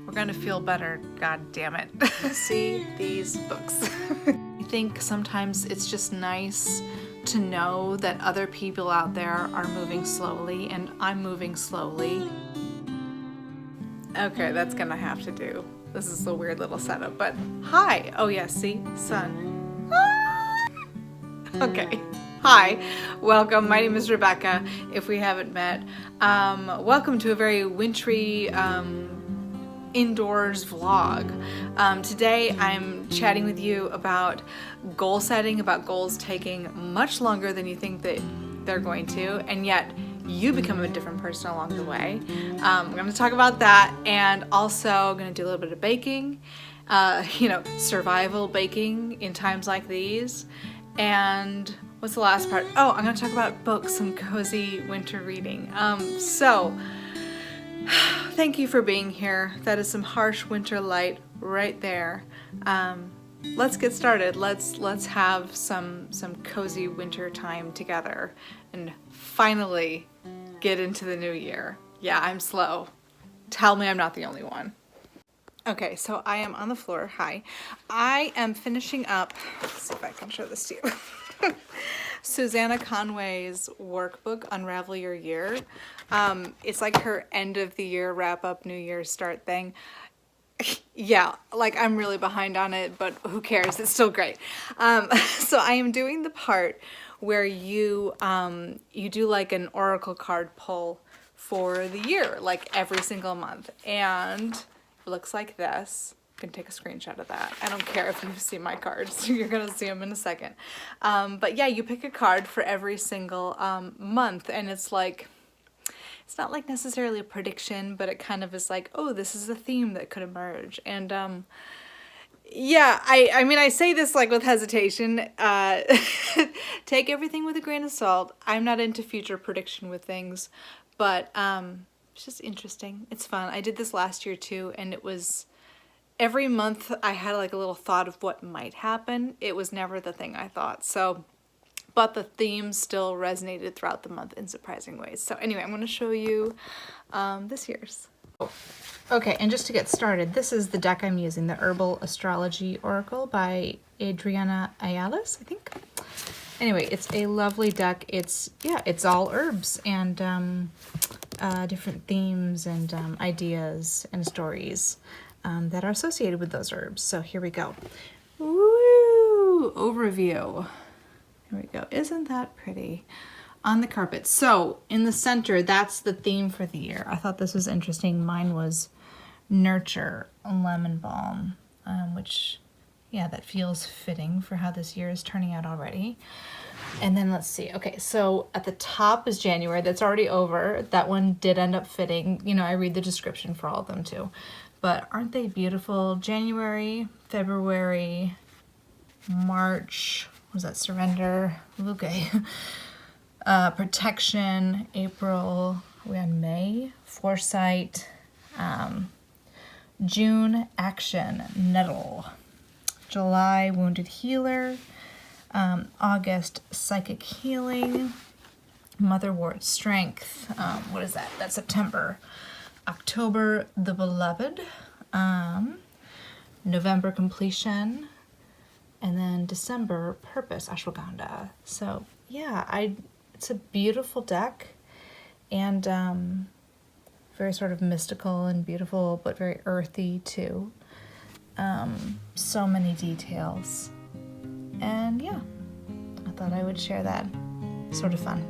We're gonna feel better, god damn it. See these books. I think sometimes it's just nice to know that other people out there are moving slowly and I'm moving slowly. Okay, that's gonna have to do. This is a weird little setup, but hi. Oh yeah, see? Sun. Ah! Okay. Hi, welcome. My name is Rebecca, if we haven't met. Welcome to a very wintry indoors vlog. Today I'm chatting with you about goal setting, about goals taking much longer than you think that they're going to, and yet you become a different person along the way. We're going to talk about that, and also going to do a little bit of baking, survival baking in times like these. And what's the last part? Oh, I'm going to talk about books, some cozy winter reading. Thank you for being here. That is some harsh winter light right there. Let's get started. Let's have some cozy winter time together and finally get into the new year. Yeah, I'm slow. Tell me I'm not the only one. Okay, so I am on the floor. Hi. I am finishing up, let's see if I can show this to you. Susannah Conway's workbook, Unravel Your Year. It's like her end of the year wrap up, New Year's start thing. Yeah, like I'm really behind on it, but who cares? It's still great. So I am doing the part where you do like an oracle card pull for the year, like every single month, and it looks like this. Can take a screenshot of that. I don't care if you see my cards. You're gonna see them in a second. But yeah, you pick a card for every single month, and it's like, it's not like necessarily a prediction, but it kind of is like, oh, this is a theme that could emerge. And yeah, I mean, I say this like with hesitation. Take everything with a grain of salt. I'm not into future prediction with things, but it's just interesting. It's fun. I did this last year too, and it was every month I had like a little thought of what might happen. It was never the thing I thought. So, but the theme still resonated throughout the month in surprising ways. So anyway, I'm going to show you this year's. Okay, and just to get started, this is the deck I'm using, the Herbal Astrology Oracle by Adriana Ayales, I think. Anyway, it's a lovely deck. It's all herbs and different themes and ideas and stories that are associated with those herbs. So here we go. Woo! Overview. Here we go. Isn't that pretty? On the carpet. So in the center, that's the theme for the year. I thought this was interesting. Mine was Nurture, Lemon Balm, which, yeah, that feels fitting for how this year is turning out already. And then let's see. Okay, so at the top is January. That's already over. That one did end up fitting. You know, I read the description for all of them too. But aren't they beautiful? January, February, March, what was that? Surrender, okay. Protection, April, are we on May? Foresight, June, Action, Nettle, July, Wounded Healer, August, Psychic Healing, Motherwort, Strength, what is that? That's September. October, The Beloved, November, Completion, and then December, Purpose, Ashwagandha. So yeah, it's a beautiful deck, and very sort of mystical and beautiful, but very earthy too. So many details, and yeah, I thought I would share that. Sort of fun.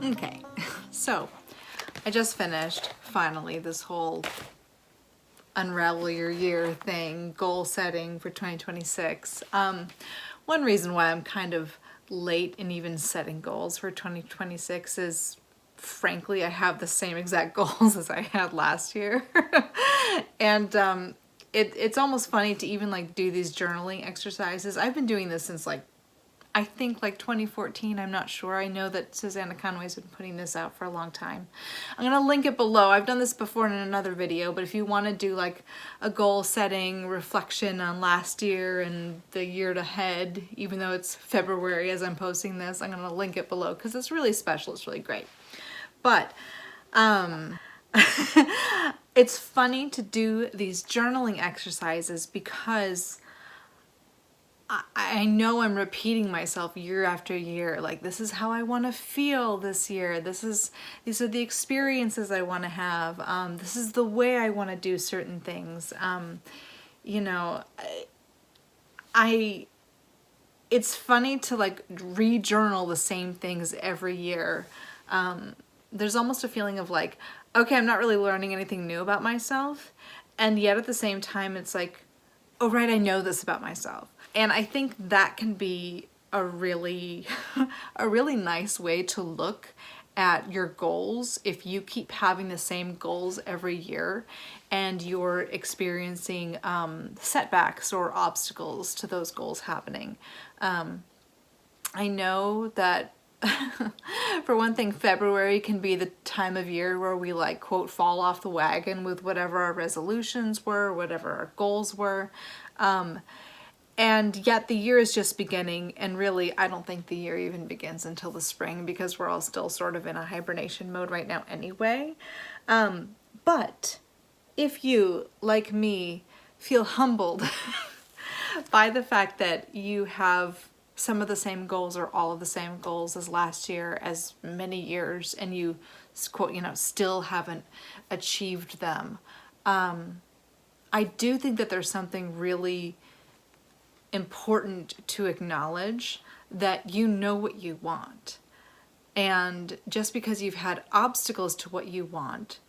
Okay, so I just finished finally this whole Unravel Your Year thing, goal setting for 2026. One reason why I'm kind of late in even setting goals for 2026 is, frankly, I have the same exact goals as I had last year. And it's almost funny to even like do these journaling exercises. I've been doing this since like, I think like 2014, I'm not sure. I know that Susannah Conway's been putting this out for a long time. I'm gonna link it below. I've done this before in another video, but if you wanna do like a goal setting reflection on last year and the year ahead, even though it's February as I'm posting this, I'm gonna link it below because it's really special, it's really great. But it's funny to do these journaling exercises because I know I'm repeating myself year after year. Like, this is how I want to feel this year. These are the experiences I want to have. This is the way I want to do certain things. You know, it's funny to like re-journal the same things every year. There's almost a feeling of like, okay, I'm not really learning anything new about myself. And yet at the same time, it's like, oh, right, I know this about myself. And I think that can be a really nice way to look at your goals if you keep having the same goals every year and you're experiencing setbacks or obstacles to those goals happening. I know that for one thing, February can be the time of year where we like, quote, fall off the wagon with whatever our resolutions were, whatever our goals were. And yet the year is just beginning, and really I don't think the year even begins until the spring because we're all still sort of in a hibernation mode right now anyway. But if you, like me, feel humbled by the fact that you have some of the same goals or all of the same goals as last year, as many years, and you, quote, you know, still haven't achieved them, I do think that there's something really important to acknowledge, that you know what you want. And just because you've had obstacles to what you want,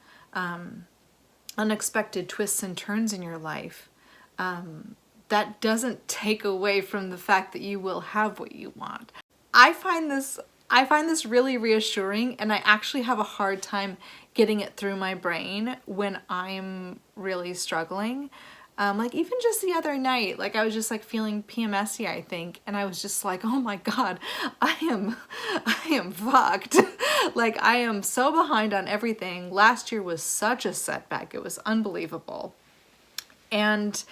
unexpected twists and turns in your life, that doesn't take away from the fact that you will have what you want. I find this really reassuring, and I actually have a hard time getting it through my brain when I'm really struggling. Like even just the other night, like I was just like feeling PMSy, I think, and I was just like, oh my God, I am fucked. Like I am so behind on everything. Last year was such a setback. It was unbelievable. And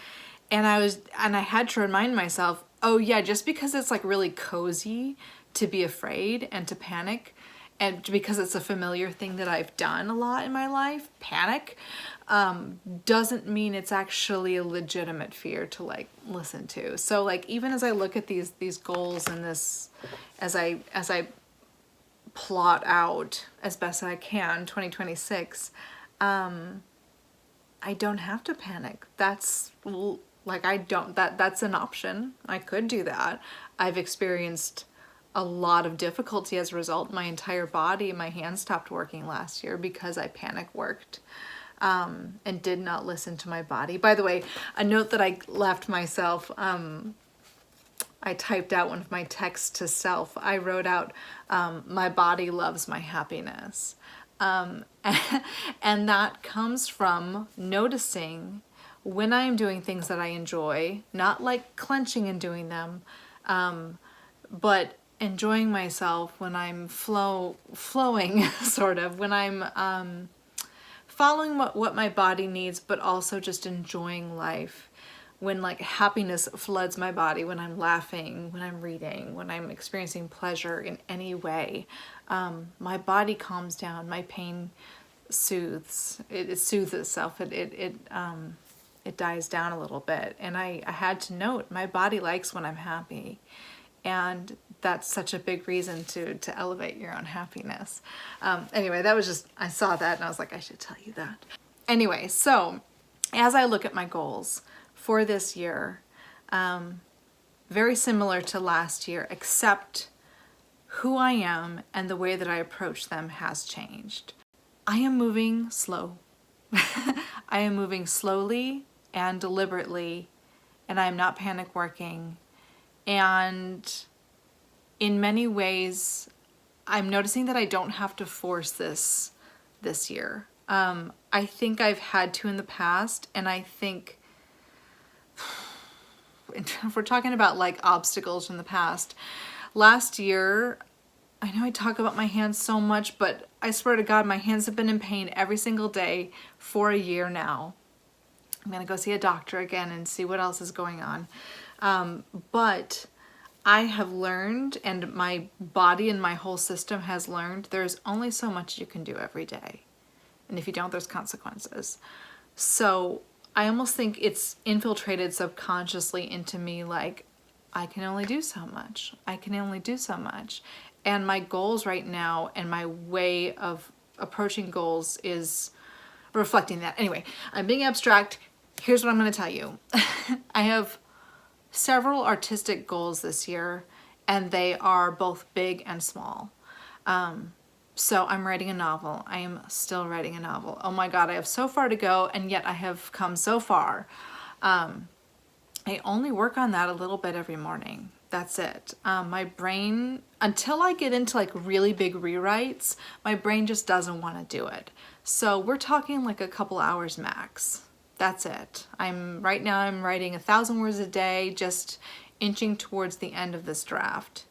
I had to remind myself, oh yeah, just because it's like really cozy to be afraid and to panic, and because it's a familiar thing that I've done a lot in my life, panic, doesn't mean it's actually a legitimate fear to like listen to. So like even as I look at these goals and this, as I plot out as best I can 2026, I don't have to panic. That's like that's an option. I could do that. I've experienced a lot of difficulty as a result. My entire body, my hands stopped working last year because I panic worked and did not listen to my body. By the way, a note that I left myself, I typed out one of my texts to self. I wrote out, my body loves my happiness. And that comes from noticing when I am doing things that I enjoy, not like clenching and doing them, but enjoying myself when I'm flowing, sort of, when I'm following what my body needs, but also just enjoying life. When like happiness floods my body, when I'm laughing, when I'm reading, when I'm experiencing pleasure in any way, my body calms down, my pain soothes. It soothes itself. It dies down a little bit. And I had to note, my body likes when I'm happy. And that's such a big reason to elevate your own happiness. Anyway, that was just, I saw that and I was like, I should tell you that. Anyway, so as I look at my goals for this year, very similar to last year, except who I am and the way that I approach them has changed. I am moving slow. I am moving slowly and deliberately, and I am not panic working. And in many ways, I'm noticing that I don't have to force this year. I think I've had to in the past, and I think if we're talking about like obstacles from the past, last year, I know I talk about my hands so much, but I swear to God, my hands have been in pain every single day for a year now. I'm gonna go see a doctor again and see what else is going on. But I have learned, and my body and my whole system has learned, there's only so much you can do every day. And if you don't, there's consequences. So I almost think it's infiltrated subconsciously into me, like, I can only do so much. I can only do so much. And my goals right now and my way of approaching goals is reflecting that. Anyway, I'm being abstract. Here's what I'm going to tell you. I have several artistic goals this year, and they are both big and small. So I'm writing a novel. I am still writing a novel. Oh my God, I have so far to go, and yet I have come so far. I only work on that a little bit every morning. That's it. My brain, until I get into like really big rewrites, my brain just doesn't want to do it. So we're talking like a couple hours max. That's it. Right now I'm writing 1,000 words a day, just inching towards the end of this draft.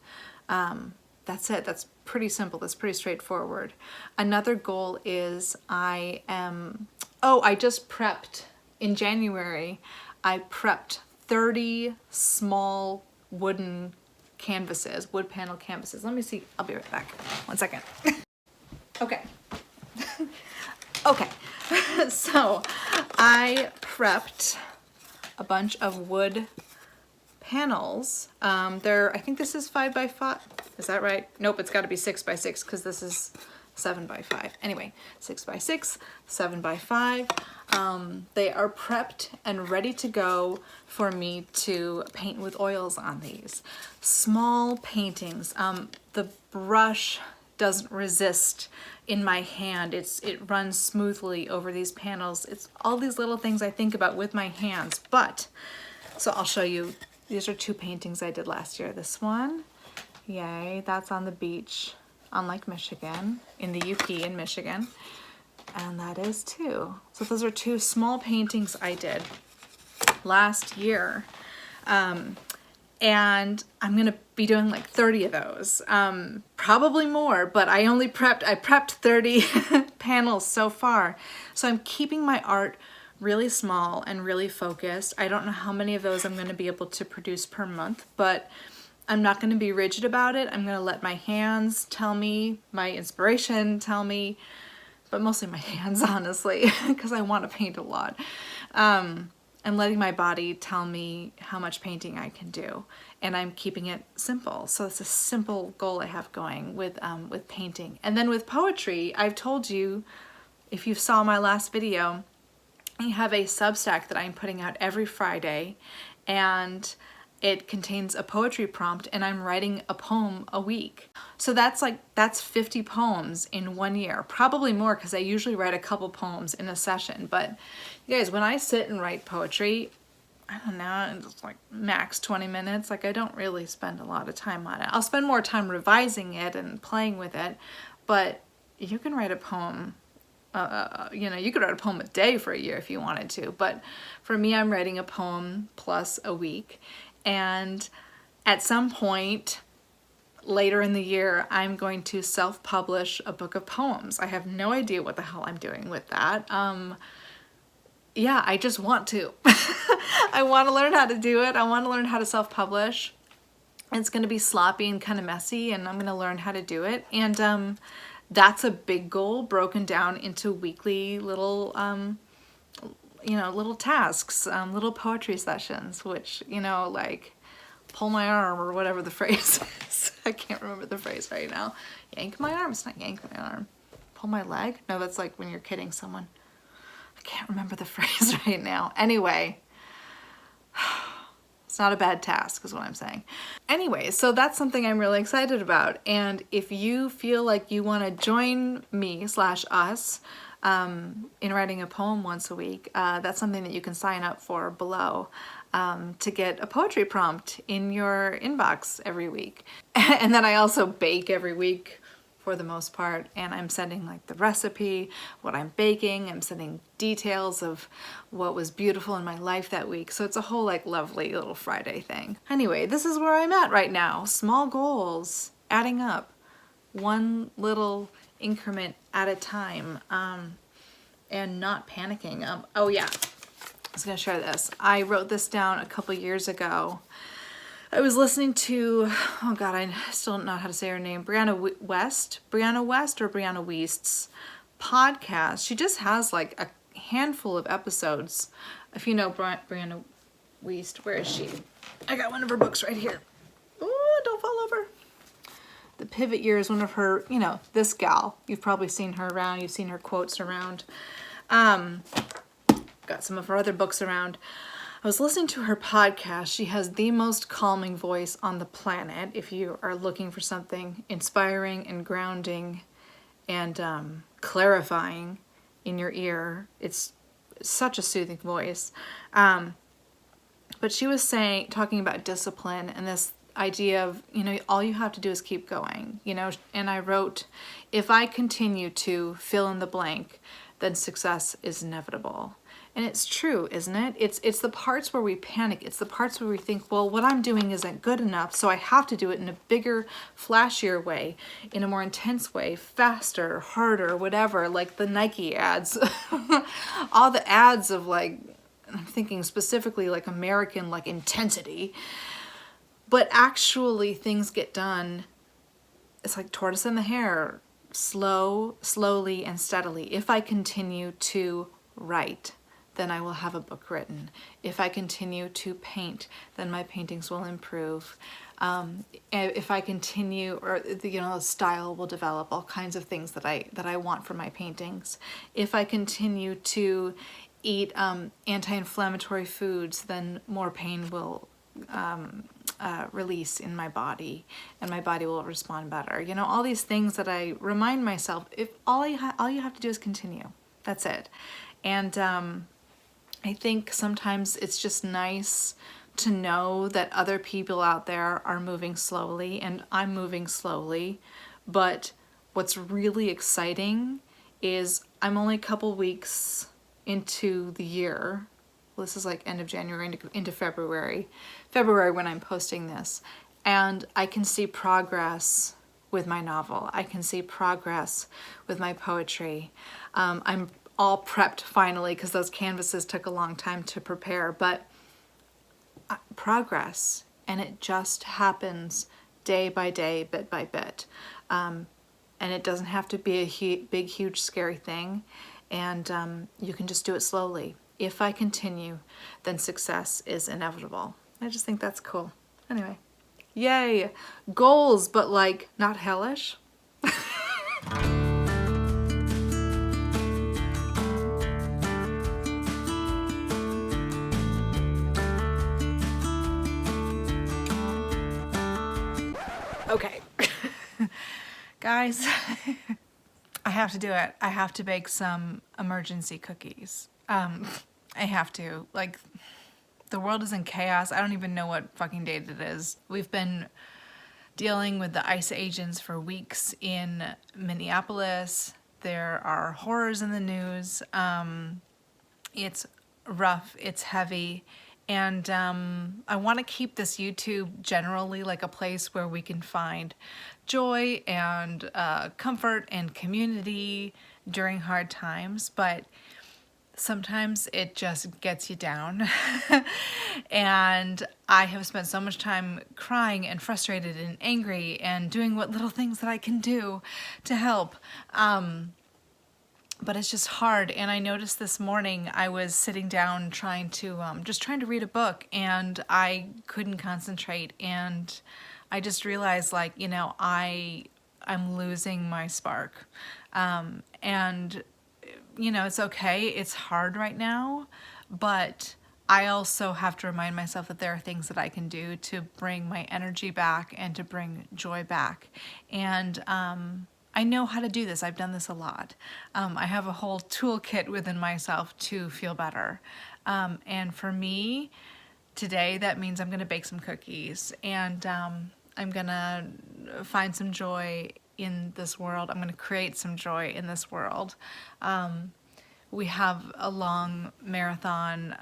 That's it. That's pretty simple. That's pretty straightforward. Another goal is I just prepped in January. I prepped 30 small wooden canvases, wood panel canvases. Let me see. I'll be right back. 1 second. Okay. Okay. So I prepped a bunch of wood panels. I think this is 5 by 5. Is that right? Nope, it's got to be 6 by 6 because this is 7 by 5. Anyway, 6 by 6, 7 by 5. They are prepped and ready to go for me to paint with oils on these. Small paintings. The brush doesn't resist in my hand. It runs smoothly over these panels. It's all these little things I think about with my hands. So I'll show you. These are 2 paintings I did last year. This one, yay, that's on the beach on Lake Michigan, in the UP in Michigan. And that is 2. So those are 2 small paintings I did last year. And I'm going to be doing like 30 of those, probably more, but I prepped 30 panels so far. So I'm keeping my art really small and really focused. I don't know how many of those I'm going to be able to produce per month, but I'm not going to be rigid about it. I'm going to let my hands tell me, my inspiration tell me, but mostly my hands, honestly, because I want to paint a lot. And letting my body tell me how much painting I can do. And I'm keeping it simple. So it's a simple goal I have going with painting. And then with poetry, I've told you, if you saw my last video, I have a Substack that I'm putting out every Friday, and it contains a poetry prompt, and I'm writing a poem a week. So that's 50 poems in 1 year, probably more because I usually write a couple poems in a session. But you guys, when I sit and write poetry, I don't know, it's like max 20 minutes. Like I don't really spend a lot of time on it. I'll spend more time revising it and playing with it, but you can write a poem. You could write a poem a day for a year if you wanted to, but for me, I'm writing a poem plus a week. And at some point later in the year, I'm going to self-publish a book of poems. I have no idea what the hell I'm doing with that. Yeah, I just want to. I want to learn how to do it. I want to learn how to self-publish. It's going to be sloppy and kind of messy, and I'm going to learn how to do it. And that's a big goal broken down into weekly little little tasks, little poetry sessions, which, like pull my arm or whatever the phrase is. I can't remember the phrase right now. Yank my arm. It's not yank my arm. Pull my leg? No, that's like when you're kidding someone. I can't remember the phrase right now. Anyway, It's not a bad task is what I'm saying. Anyway, so that's something I'm really excited about. And if you feel like you want to join me / us in writing a poem once a week, that's something that you can sign up for below to get a poetry prompt in your inbox every week. And then I also bake every week for the most part, and I'm sending like the recipe, what I'm baking, I'm sending details of what was beautiful in my life that week. So it's a whole like lovely little Friday thing. Anyway, this is where I'm at right now. Small goals adding up, one little increment at a time, and not panicking. Oh yeah, I was gonna share this. I wrote this down a couple years ago. I was listening to, oh God, I still don't know how to say her name, Brianna West's podcast. She just has like a handful of episodes. If you know Brianna West, where is she? I got one of her books right here. Oh, don't fall over. The Pivot Year is one of her, this gal. You've probably seen her around. You've seen her quotes around. Got some of her other books around. I was listening to her podcast. She has the most calming voice on the planet. If you are looking for something inspiring and grounding and clarifying in your ear, it's such a soothing voice. But she was talking about discipline and this idea of, all you have to do is keep going, and I wrote, if I continue to fill in the blank, then success is inevitable. And it's true, isn't it? It's the parts where we panic. It's the parts where we think, well, what I'm doing isn't good enough, so I have to do it in a bigger, flashier way, in a more intense way, faster, harder, whatever, like the Nike ads. All the ads of like, I'm thinking specifically like American, like intensity. But actually things get done, it's like tortoise and the hare, slowly and steadily. If I continue to write, then I will have a book written. If I continue to paint, then my paintings will improve. If I continue, or the style will develop, all kinds of things that I want for my paintings. If I continue to eat anti-inflammatory foods, then more pain will release in my body, and my body will respond better. All these things that I remind myself. If all you have to do is continue. That's it. And I think sometimes it's just nice to know that other people out there are moving slowly and I'm moving slowly. But what's really exciting is I'm only a couple weeks into the year. Well, this is like end of January into February when I'm posting this. And I can see progress with my novel. I can see progress with my poetry. I'm all prepped finally because those canvases took a long time to prepare, but progress, and it just happens day by day, bit by bit, and it doesn't have to be a big, huge, scary thing, and you can just do it slowly. If I continue, then success is inevitable. I just think that's cool. Anyway, yay, goals, but like not hellish. Okay, guys, I have to do it. I have to bake some emergency cookies. I have to. Like, the world is in chaos. I don't even know what fucking date it is. We've been dealing with the ICE agents for weeks in Minneapolis. There are horrors in the news. It's rough. It's heavy. And I want to keep this YouTube generally like a place where we can find joy and comfort and community during hard times, but sometimes it just gets you down. And I have spent so much time crying and frustrated and angry and doing what little things that I can do to help. But it's just hard. And I noticed this morning I was sitting down trying to read a book, and I couldn't concentrate. And I just realized, like, I'm losing my spark. And it's okay. It's hard right now, but I also have to remind myself that there are things that I can do to bring my energy back and to bring joy back. And I know how to do this. I've done this a lot. I have a whole toolkit within myself to feel better. And for me, today, that means I'm going to bake some cookies, and I'm going to find some joy in this world. I'm going to create some joy in this world. We have a long marathon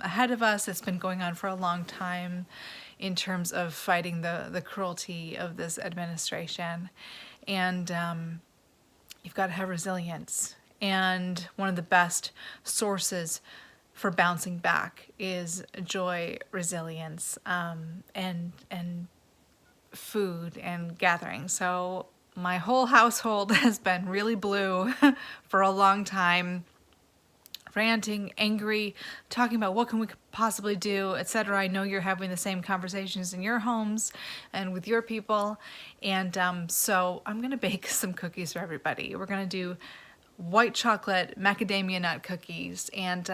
ahead of us. It's been going on for a long time in terms of fighting the cruelty of this administration. And you've got to have resilience. And one of the best sources for bouncing back is joy, resilience, and food and gathering. So my whole household has been really blue for a long time, ranting, angry, talking about what can we possibly do, etc. I know you're having the same conversations in your homes and with your people, and so I'm gonna bake some cookies for everybody. We're gonna do white chocolate macadamia nut cookies, and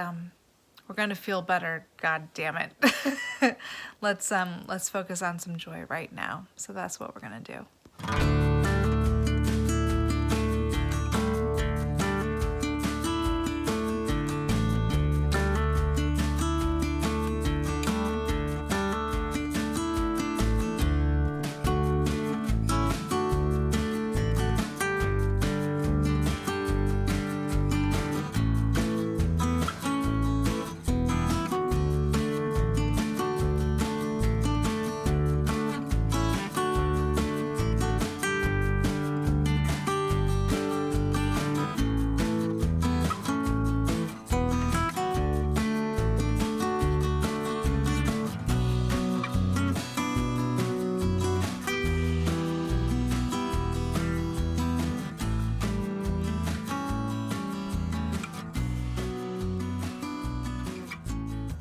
we're gonna feel better. God damn it! Let's focus on some joy right now. So that's what we're gonna do.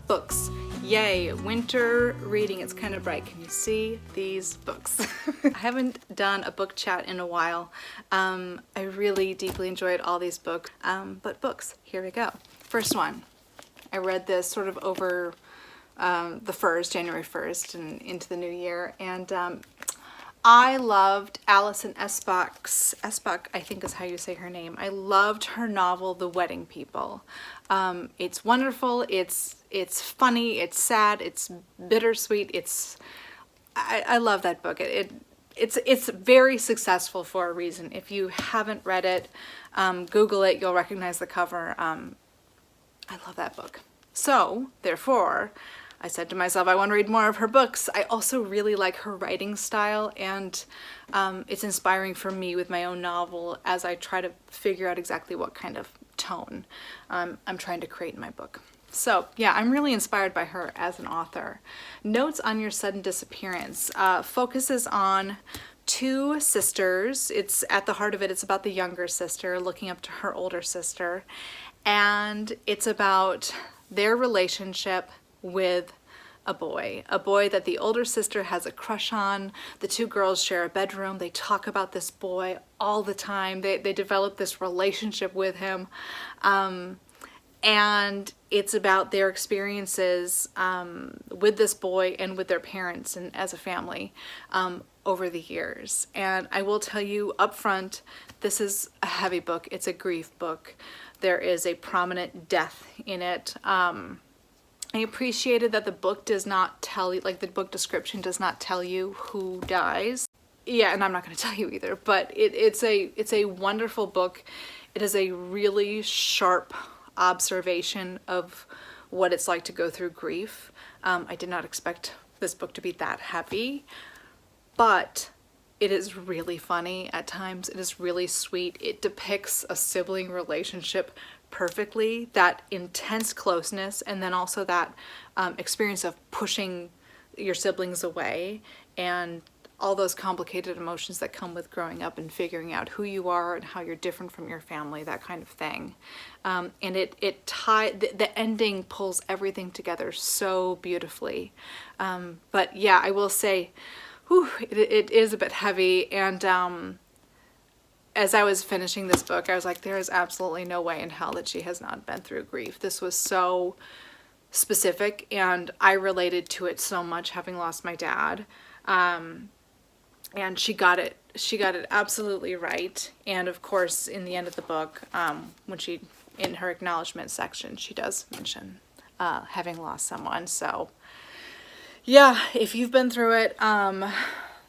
Books. Yay, winter reading. It's kind of bright. Can you see these books? I haven't done a book chat in a while. I really deeply enjoyed all these books. But books, here we go. First one. I read this sort of over January 1st and into the new year. And I loved Alison Espach's, I think is how you say her name. I loved her novel, The Wedding People. It's wonderful, it's funny, it's sad, it's bittersweet, I love that book. It's very successful for a reason. If you haven't read it, Google it, you'll recognize the cover. I love that book. So, therefore, I said to myself, I want to read more of her books. I also really like her writing style, and it's inspiring for me with my own novel as I try to figure out exactly what kind of tone I'm trying to create in my book. So yeah, I'm really inspired by her as an author. Notes on Your Sudden Disappearance focuses on two sisters. It's at the heart of it, it's about the younger sister looking up to her older sister, and it's about their relationship with a boy that the older sister has a crush on. The two girls share a bedroom. They talk about this boy all the time. They develop this relationship with him. And it's about their experiences with this boy and with their parents and as a family over the years. And I will tell you up front, this is a heavy book. It's a grief book. There is a prominent death in it. I appreciated that the book does not tell you, like the book description does not tell you who dies. Yeah, and I'm not going to tell you either, but it's a wonderful book. It is a really sharp observation of what it's like to go through grief. I did not expect this book to be that heavy, but it is really funny at times. It is really sweet. It depicts a sibling relationship perfectly, that intense closeness, and then also that experience of pushing your siblings away and all those complicated emotions that come with growing up and figuring out who you are and how you're different from your family, that kind of thing. And the ending pulls everything together so beautifully. But yeah, I will say, whew, it is a bit heavy, and as I was finishing this book, I was like, there is absolutely no way in hell that she has not been through grief. This was so specific, and I related to it so much, having lost my dad. And she got it absolutely right. And of course, in the end of the book, when she, in her acknowledgement section, she does mention having lost someone. So yeah, if you've been through it,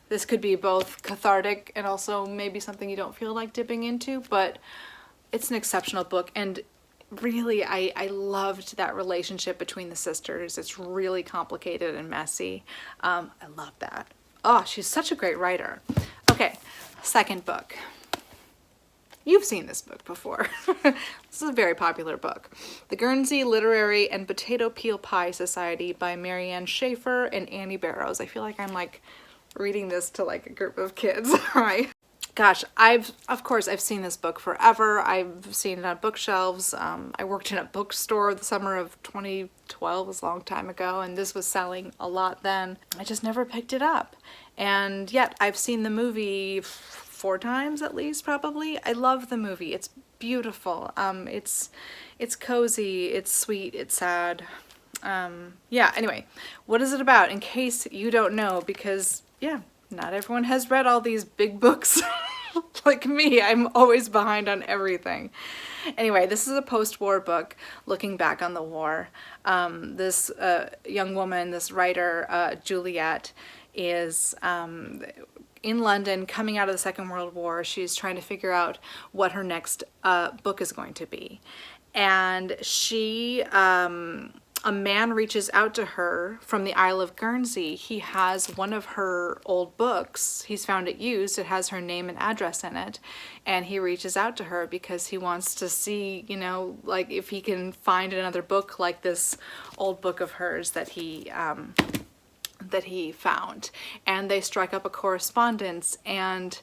this could be both cathartic and also maybe something you don't feel like dipping into, but it's an exceptional book. And really, I loved that relationship between the sisters. It's really complicated and messy. I love that. Oh, she's such a great writer. Okay, second book. You've seen this book before. This is a very popular book. The Guernsey Literary and Potato Peel Pie Society by Marianne Schaefer and Annie Barrows. I feel like I'm like reading this to like a group of kids, right? Gosh, of course I've seen this book forever. I've seen it on bookshelves. I worked in a bookstore the summer of 2012, it was a long time ago, and this was selling a lot then. I just never picked it up. And yet I've seen the movie 4 times at least, probably. I love the movie. It's beautiful. It's cozy, it's sweet, it's sad. Yeah, anyway, what is it about? In case you don't know, because yeah, not everyone has read all these big books like me. I'm always behind on everything. Anyway, this is a post-war book looking back on the war. This young woman, this writer, Juliet, is in London coming out of the Second World War. She's trying to figure out what her next book is going to be. And she... a man reaches out to her from the Isle of Guernsey. He has one of her old books. He's found it used. It has her name and address in it. And he reaches out to her because he wants to see, you know, like if he can find another book like this old book of hers that he found. And they strike up a correspondence. And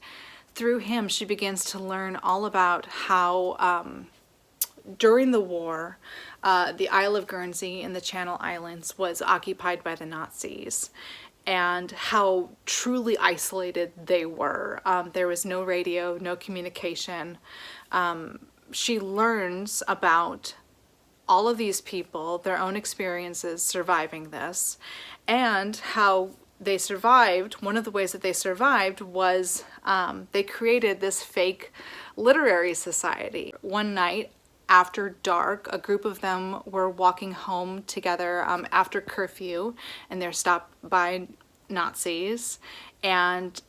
through him, she begins to learn all about how during the war, the Isle of Guernsey in the Channel Islands was occupied by the Nazis, and how truly isolated they were. There was no radio, no communication. She learns about all of these people, their own experiences surviving this, and how they survived. One of the ways that they survived was they created this fake literary society. One night, after dark, a group of them were walking home together after curfew, and they're stopped by Nazis, and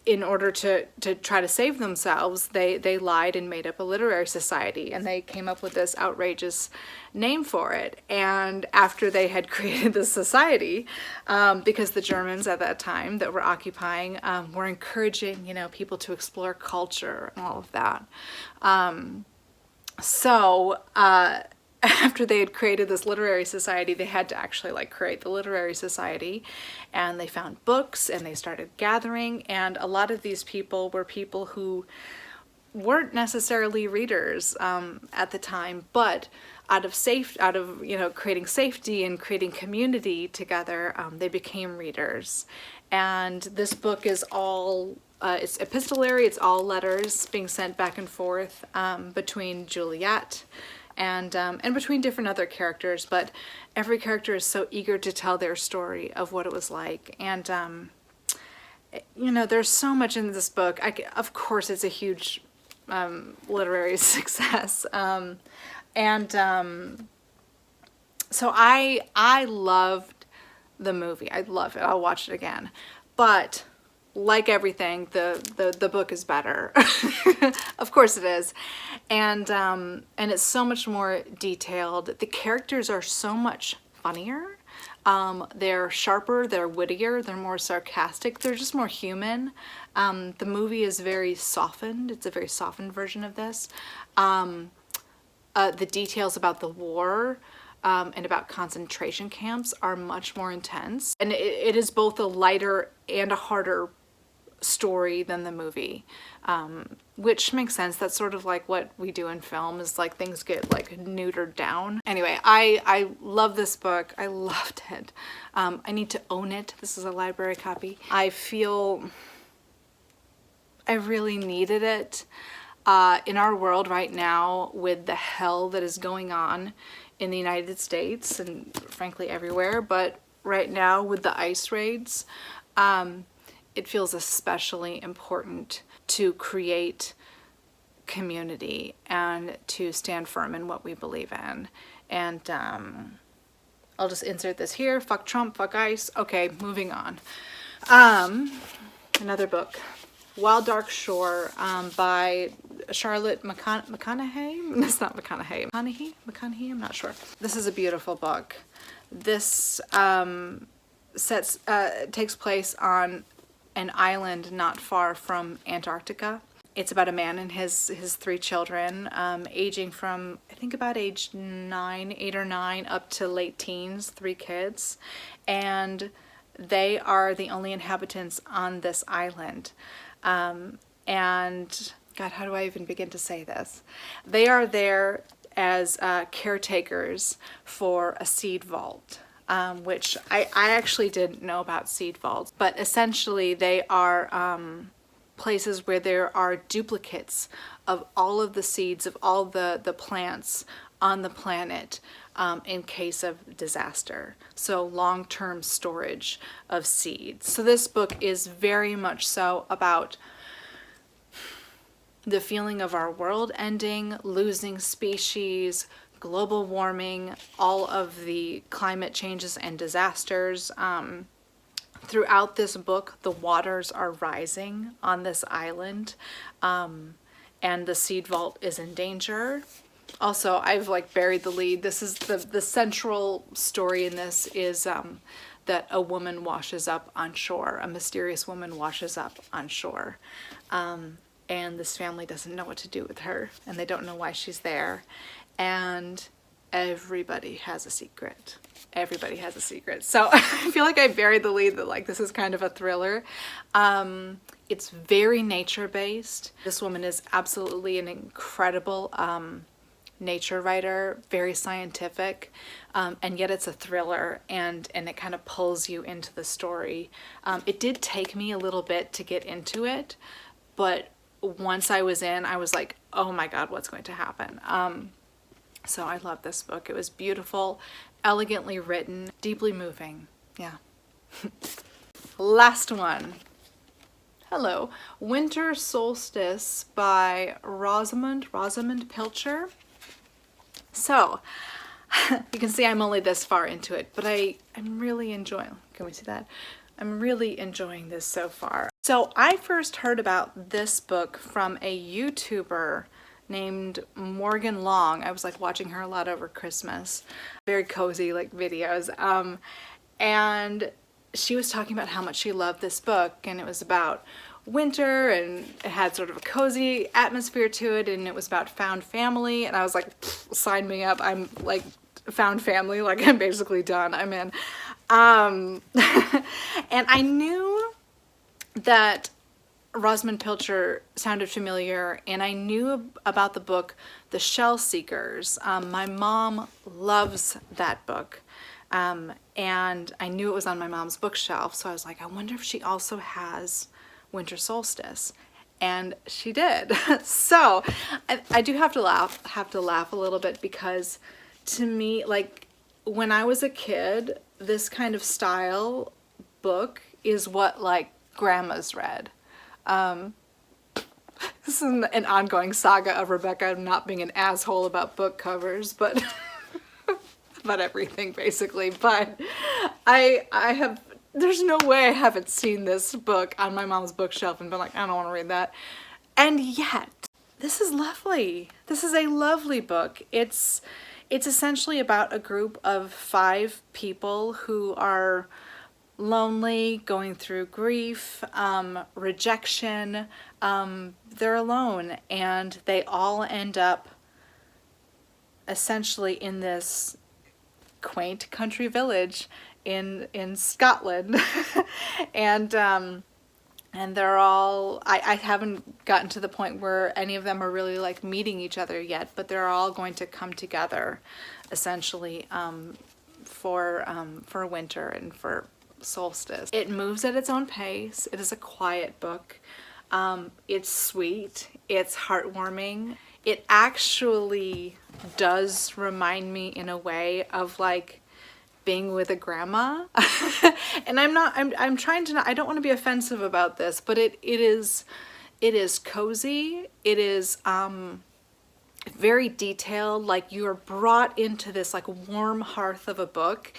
in order to try to save themselves, they lied and made up a literary society, and they came up with this outrageous name for it. And after they had created this society, because the Germans at that time that were occupying were encouraging, you know, people to explore culture and all of that. So after they had created this literary society, they had to actually like create the literary society, and they found books and they started gathering. And a lot of these people were people who weren't necessarily readers at the time, but out of you know, creating safety and creating community together, they became readers. And this book is all it's epistolary. It's all letters being sent back and forth between Juliet and between different other characters. But every character is so eager to tell their story of what it was like. And you know, there's so much in this book. Of course, it's a huge literary success. So I loved the movie. I love it. I'll watch it again. But like everything, the book is better. Of course it is. And it's so much more detailed. The characters are so much funnier. They're sharper, they're wittier, they're more sarcastic, they're just more human. The movie is very softened. It's a very softened version of this. The details about the war and about concentration camps are much more intense. And it is both a lighter and a harder story than the movie, which makes sense. That's sort of like what we do in film, is like things get like neutered down. Anyway, I love this book. I loved it. I need to own it. This is a library copy. I feel I really needed it in our world right now, with the hell that is going on in the United States and frankly everywhere, but right now with the ice raids, it feels especially important to create community and to stand firm in what we believe in. And I'll just insert this here. Fuck Trump, fuck ICE. Okay, moving on. Another book, Wild Dark Shore, by Charlotte McConaughey. It's not McConaughey. McConaughey? I'm not sure. This is a beautiful book. This takes place on an island not far from Antarctica. It's about a man and his 3 children, aging from, I think about age 8 or 9, up to late teens, 3 kids. And they are the only inhabitants on this island. And God, how do I even begin to say this? They are there as caretakers for a seed vault, which I actually didn't know about seed vaults, but essentially they are places where there are duplicates of all of the seeds of all the plants on the planet in case of disaster. So long-term storage of seeds. So this book is very much so about the feeling of our world ending, losing species, global warming, all of the climate changes and disasters. Throughout this book, the waters are rising on this island, and the seed vault is in danger. Also, I've like buried the lead. This is the central story in this is that a woman washes up on shore. A mysterious woman washes up on shore. And this family doesn't know what to do with her, and they don't know why she's there. And everybody has a secret. Everybody has a secret. So I feel like I buried the lead that like this is kind of a thriller. It's very nature-based. This woman is absolutely an incredible nature writer, very scientific, and yet it's a thriller, and it kind of pulls you into the story. It did take me a little bit to get into it, but once I was in, I was like, oh my God, what's going to happen? So I love this book. It was beautiful, elegantly written, deeply moving. Yeah. Last one. Hello. Winter Solstice by Rosamund Pilcher. So, you can see I'm only this far into it, but I'm really enjoying, can we see that? I'm really enjoying this so far. So I first heard about this book from a YouTuber named Morgan Long. I was like watching her a lot over Christmas. Very cozy like videos. And she was talking about how much she loved this book, and it was about winter, and it had sort of a cozy atmosphere to it, and it was about found family, and I was like, sign me up. I'm like found family, like I'm basically done. I'm in. And I knew that Rosamund Pilcher sounded familiar, and I knew about the book The Shell Seekers. My mom loves that book, and I knew it was on my mom's bookshelf, so I was like, I wonder if she also has Winter Solstice, and she did. So I do have to laugh a little bit, because to me, like when I was a kid, this kind of style book is what like grandmas read. This is an ongoing saga of Rebecca not being an asshole about book covers, but about everything basically. But I have, there's no way I haven't seen this book on my mom's bookshelf and been like, I don't want to read that. And yet, this is lovely. This is a lovely book. It's essentially about a group of 5 people who are lonely, going through grief, rejection. They're alone, and they all end up essentially in this quaint country village in Scotland. And they're all, I haven't gotten to the point where any of them are really like meeting each other yet, but they're all going to come together essentially for winter and for solstice. It moves at its own pace. It is a quiet book. It's sweet. It's heartwarming. it actually does remind me in a way of like being with a grandma. And I'm trying to not, I don't want to be offensive about this, but it is cozy. It is very detailed. Like, you are brought into this like warm hearth of a book,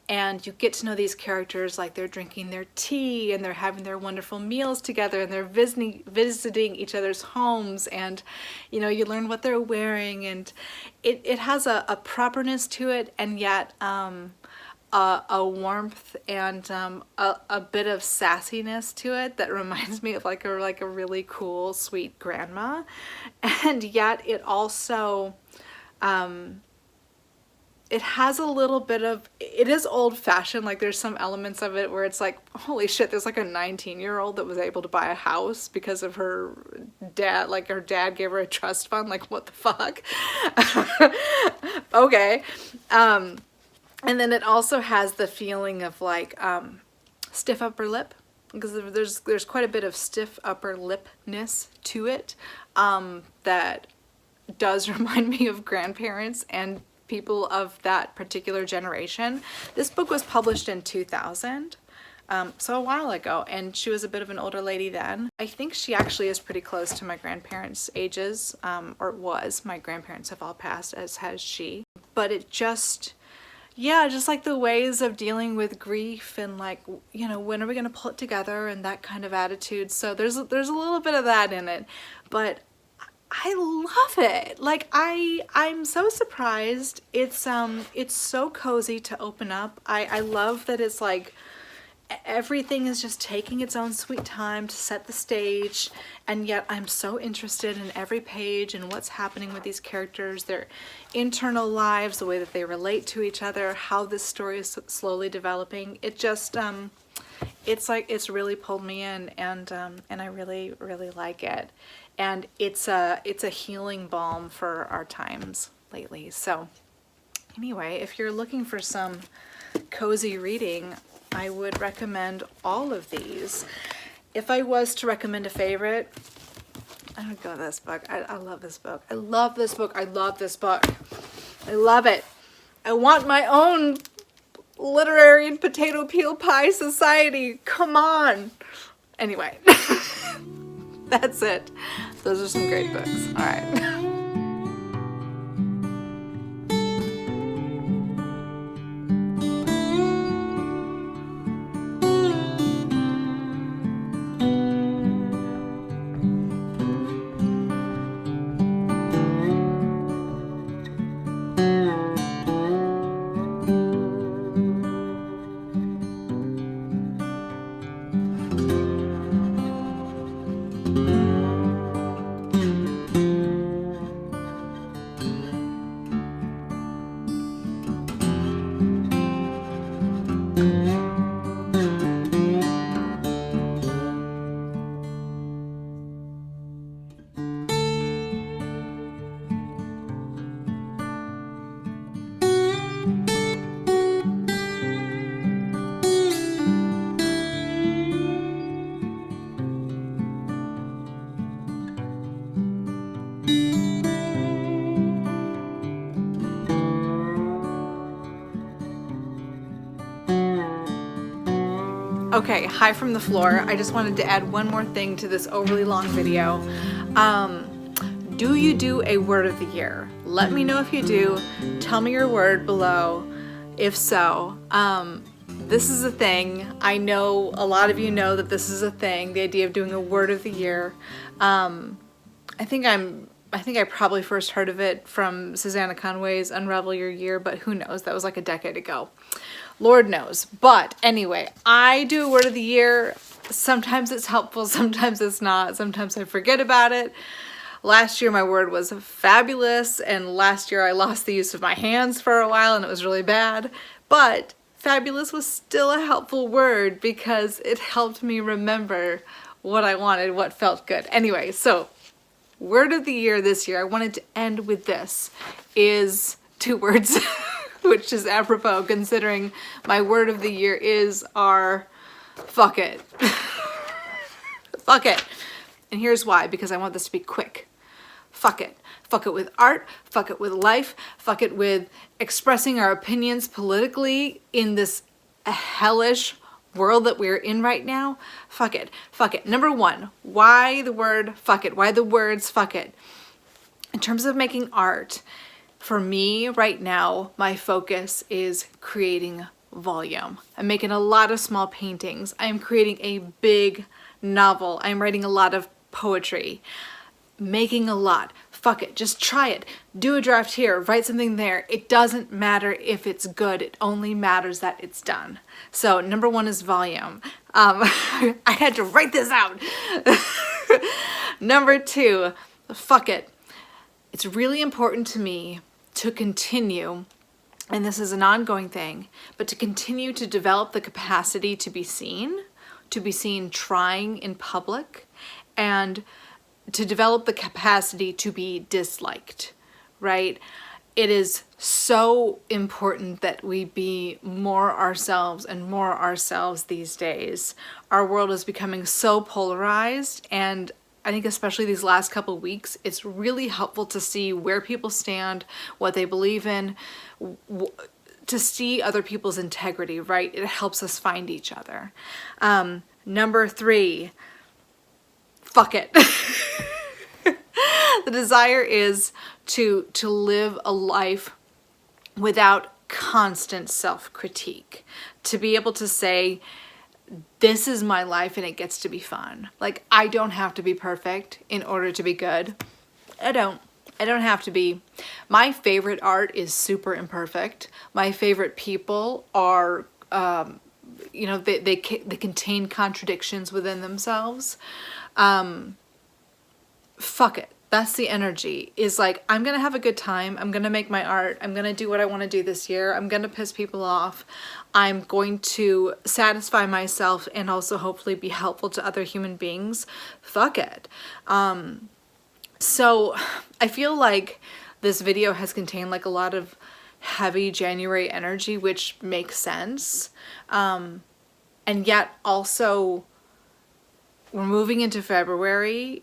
and you get to know these characters, like they're drinking their tea and they're having their wonderful meals together, and they're visiting each other's homes, and you know, you learn what they're wearing, and it has a properness to it, and yet a warmth and a bit of sassiness to it that reminds me of like a really cool, sweet grandma. And yet it also it has a little bit of, it is old-fashioned. Like, there's some elements of it where it's like, holy shit, there's like a 19-year-old that was able to buy a house because of her dad. Like, her dad gave her a trust fund. Like, what the fuck? Okay. And then it also has the feeling of like stiff upper lip, because there's quite a bit of stiff upper lipness to it that does remind me of grandparents and people of that particular generation. This book was published in 2000, so a while ago, and she was a bit of an older lady then. I think she actually is pretty close to my grandparents' ages, or was. My grandparents have all passed, as has she. But it just, yeah, just like the ways of dealing with grief, and like, you know, when are we gonna pull it together, and that kind of attitude. So there's a little bit of that in it, but I love it. Like, I'm so surprised. It's so cozy to open up. I love that it's like everything is just taking its own sweet time to set the stage, and yet I'm so interested in every page and what's happening with these characters, their internal lives, the way that they relate to each other, how this story is slowly developing. It just it's like, it's really pulled me in, and I really, really like it. And it's a healing balm for our times lately. So anyway, if you're looking for some cozy reading, I would recommend all of these. If I was to recommend a favorite, I would go this book. I love this book. I love this book. I love this book. I love it. I want my own literary and potato peel pie society. Come on. Anyway, that's it. Those are some great books. All right. Okay, hi from the floor. I just wanted to add one more thing to this overly long video. Do you do a word of the year? Let me know if you do. Tell me your word below. If so, this is a thing. I know a lot of you know that this is a thing, the idea of doing a word of the year. I think I probably first heard of it from Susannah Conway's Unravel Your Year, but who knows? That was like a decade ago. Lord knows. But anyway, I do a word of the year. Sometimes it's helpful, sometimes it's not. Sometimes I forget about it. Last year my word was fabulous, and last year I lost the use of my hands for a while and it was really bad. But fabulous was still a helpful word because it helped me remember what I wanted, what felt good. Anyway, so word of the year this year, I wanted to end with this, is two words. Which is apropos considering my word of the year is our fuck it. Fuck it. And here's why, because I want this to be quick. Fuck it. Fuck it with art, fuck it with life, fuck it with expressing our opinions politically in this hellish world that we're in right now. Fuck it. Fuck it. Number one, why the word fuck it? Why the words fuck it? In terms of making art, for me right now, my focus is creating volume. I'm making a lot of small paintings. I'm creating a big novel. I'm writing a lot of poetry. Making a lot. Fuck it. Just try it. Do a draft here. Write something there. It doesn't matter if it's good. It only matters that it's done. So number one is volume. I had to write this out. Number two, fuck it. It's really important to me to continue, and this is an ongoing thing, but to continue to develop the capacity to be seen trying in public, and to develop the capacity to be disliked, right? It is so important that we be more ourselves and more ourselves these days. Our world is becoming so polarized, and I think especially these last couple of weeks, it's really helpful to see where people stand, what they believe in, to see other people's integrity, right? It helps us find each other. Number three, fuck it. The desire is to live a life without constant self-critique. To be able to say, this is my life and it gets to be fun. Like, I don't have to be perfect in order to be good. I don't have to be. My favorite art is super imperfect. My favorite people are, they contain contradictions within themselves. Fuck it. That's the energy, is like, I'm going to have a good time. I'm going to make my art. I'm going to do what I want to do this year. I'm going to piss people off. I'm going to satisfy myself and also hopefully be helpful to other human beings. Fuck it. So I feel like this video has contained like a lot of heavy January energy, which makes sense. And yet also we're moving into February.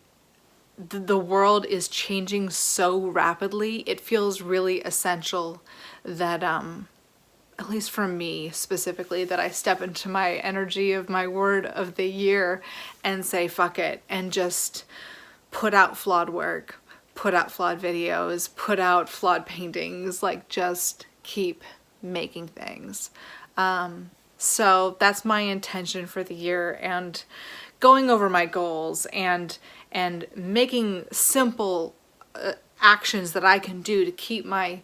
The world is changing so rapidly. It feels really essential that, at least for me specifically, that I step into my energy of my word of the year and say, fuck it, and just put out flawed work, put out flawed videos, put out flawed paintings, like just keep making things. So that's my intention for the year, and going over my goals and making simple actions that I can do to keep my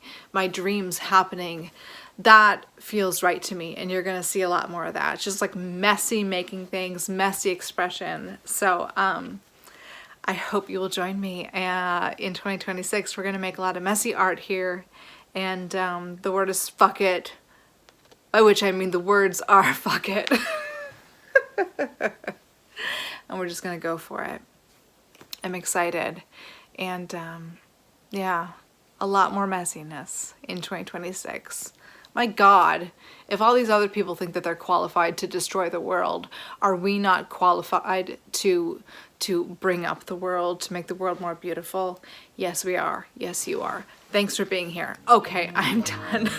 dreams happening. That feels right to me, and you're gonna see a lot more of that. It's just like messy making things, messy expression. So I hope you will join me in 2026. We're gonna make a lot of messy art here, and the word is fuck it, by which I mean the words are fuck it. And we're just gonna go for it. I'm excited, and yeah, a lot more messiness in 2026. My God, if all these other people think that they're qualified to destroy the world, are we not qualified to bring up the world, to make the world more beautiful? Yes, we are. Yes, you are. Thanks for being here. Okay, I'm done.